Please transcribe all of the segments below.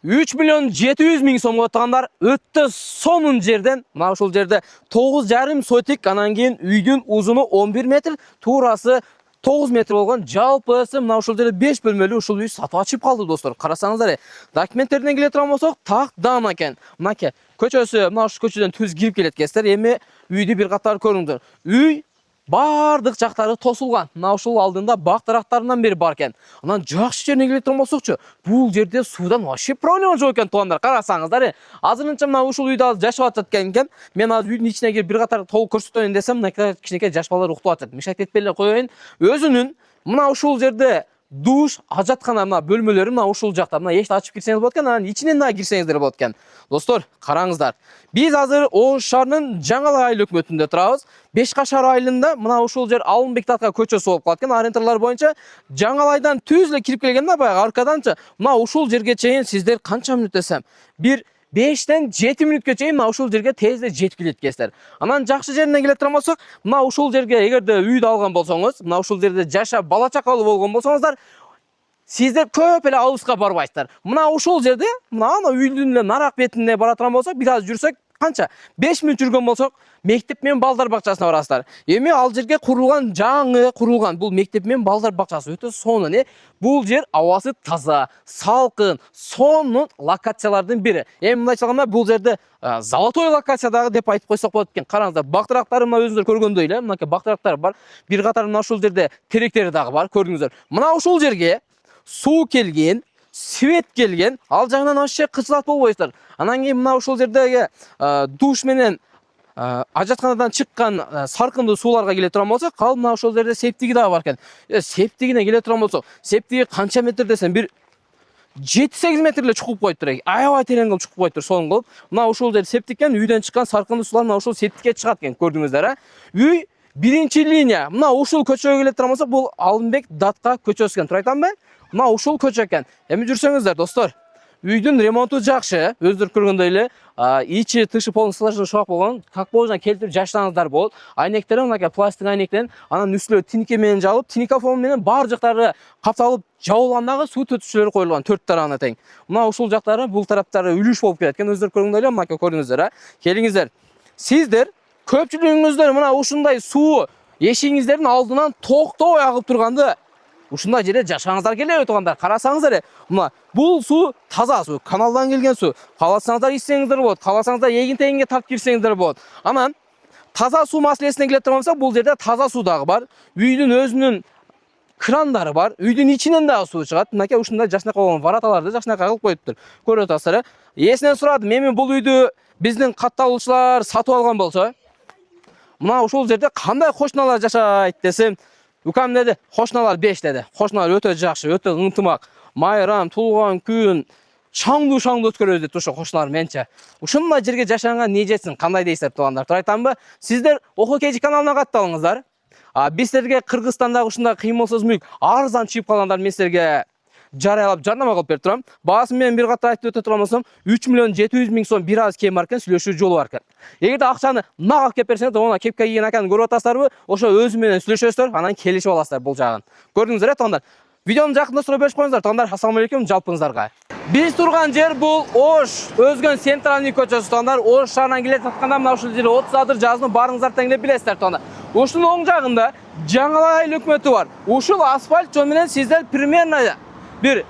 3.700.000 so'mga отқандар өтті сонун жерден, мына ушул жерде 9,5 сотик, анан кийин үйдүн узуну 11 метр, туурасы 9 метр болгон жалпысы мына ушул жерде 5 бөлмөлүү ушул үй сатып ачып калды достор. Карасаңыздар, документтерине келе турган болсок, так даана экен. Мынакей көчөсү, мына ушул көчөдөн түз кирип келет экенсиздер. Эми үйдү бир катар көрүңүздөр. Үй бардык жактары тосулган. Мына ушул алдында бак дарактарынан бери бар экен. Анан жакшы жерине келе турган болсокчу, бул жерде суудан вообще проблема жок экен туугандар. Карасаңыздар, азырынча мына ушул үйдө жашап атат экен. Мен азыр үйдүн ичине кирип бир катар толук көрсөтөйүн десем, мына кичинекей жаш балдар уктап атат. Мишайт этпей эле коеюн. Өзүнүн мына ушул жерде душ, ажаткана мына бөлмөлөрү мына ушул жакта. Мына эшикти ачып кирсеңиз болот экен, анан ичинен да кирсеңиздер болот экен. Достор, караңыздар. Биз азыр Ош шаарынын Жаңалай айыл өкмөтүндө турабыз. Бешкашар айылында мына ушул жер Алымбек Татка көчөсү болуп калат экен. Ориентирлар боюнча Жаңалайдан түз эле кирип келгенде баягы аркаданчы мына ушул жерге чейин сиздер канча мүнөт десем, бир 5-тен 7 мүнөткө чейин мына ушул жерге тезде жетип келет экенсиздер. Анан жакшы жерине келе турган болсок, мына ушул жерге эгерде үйдү алган болсоңуз, мына ушул жерде жашап бала чакалуу болгон болсоңуздар, сиздер көп эле алыска барбайсыздар. Мына ушул жерде, мына үйдүн эле нарак бетине бара турган болсок, бир аз жүрсөк, канча 5 мүнөт жүргөн болсок, мектеп менен балдар бакчасына барасыздар. Эми ал жерге курулган, жаңы курулган бул мектеп менен балдар бакчасы өтө сонун. Бул жер абасы таза, салкын, сонун локациялардын бири. Эми мындайча айтканда бул жерде золотой локациядагы деп айтып койсок болот экен. Караңыздар, бактырактары мына өзүңүздөр көргөндөй эле, мынакей бактырактар бар. Бир катар мына ушул жерде теректери дагы бар, көрдүңүздөр. Мына ушул жерге суу келген, свет келген, ал жагынан вообще кычылат болбойсуздар. Анан кийин мына ушул жердеги душ менен ажатканадан чыккан саркындуу сууларга келе турган болсок, ал мына ушул жерде септиги дагы бар экен. Септигине келе турган болсок, септиги канча метр десем, бир 7-8 метр эле чукуп коюптур. Аябай терең кылып чукуп коюптур, сонун кылып. Мына ушул жер септик экен, үйдөн чыккан саркындуу суулар мына ушул септикке чыгат экен, көрдүңүздөр. Үй биринчи линия. Мына ушул көчөгө келе турган болсок, бул Алымбек Татка көчөсү экен. Туура айтамбы? Мына ушул көчө экен. Эми жүрсөңүздөр, достор. Үйдүн ремонту жакшы, өздөрү көргөндөй эле, ичи тышы полностью шок болгон. Как можно келтирип жашсаңыздар болот. Айнектери мынакей пластик айнектен, анан үстүнө тинке менен жабылып, тинкофон менен бар жактары капталып, жабылгандагы суу төтүшчүлөрү коюлган 4 тарабына тең. Мына ушул жактары, бул тараптары үлүш болуп келет экен. Өздөрү көргөндөй эле, мынакей көрдүңүздөр, Келиңиздер. Сиздер көпчүлүгүңүздөр мына ушундай суу эшигиңиздердин алдынан токтобой агып турганды ушундай жерде жашаңыздар келеби туугандар? Карасаңыздар, мына бул суу таза суу, каналдан келген суу. Кааласаңыздар ичсеңиздер болот, кааласаңыздар эгин-тегинге тартып кирсеңиздер болот. Анан таза суу маселесине келе турган болсок, бул жерде таза суу дагы бар. Үйдүн өзүнүн крандары бар. Үйдүн ичинен дагы суу чыгат. Мынакей ушундай жакшынакай болгон вараталарды жакшынакай кылып коюптур. Көрүп атасыздар. Эсинен сурадым, эми бул үйдү биздин катталуучулар сатып алган болсо, мына ушул жерде кандай кошуналар жашайт десем, укам деди, кошуналар 5 деди. Кошуналар өтө жакшы, өтө ынтымак. Майрам, туулган күн, шаңдуу өткөрөбүз деп ошо кошуналар менче. Ушундай жерге жашаганга не жетсин, кандай дейсиздер туугандар? Туура айтамбы? Сиздер Охо Кежи каналына катталыңыздар. Биз силерге Кыргызстандагы ушундай кыймылсыз мүлк арзан чыгып калгандар мен силерге жарыялап, жарнама кылып берип турам. Баасын менен бир катар айтып өтө турган болсом, 3.700.000 сом бир аз кем бар экен, сүйлөшүү жолу бар экен. Эгерде акчаны нак алып кеп берсеңиз, онда кепке кийген аканы көрүп атасыздарбы? Ошо өзү менен сүйлөшөсүздөр, анан келишип аласыздар бул жагын. Көрдүңүздөр, туугандар. Видеону жакында суроо берип коюңуздар, туугандар. Ассаламу алейкум жалпыңыздарга. Биз турган жер бул Ош, Өзгөн Центральный көчөсү, туугандар. Ош шаарынан келе жатканда мына ушул жерде 30 адыр жазууну баарыңыздар тең эле билесиздер, туугандар. Ушунун оң жагында Жаңалай айыл өкмөтү бар. Ушул асфальт жол менен сиздер примерно бир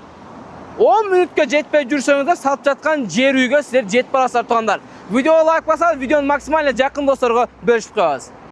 10 мүнөткө жетпей жүрсөңүздөр сатып жаткан жер үйгө сиздер жетип барасыздар, туугандар. Видеого лайк басыңыздар, видеону максимально жакын досторго бөлүшүп коебуз.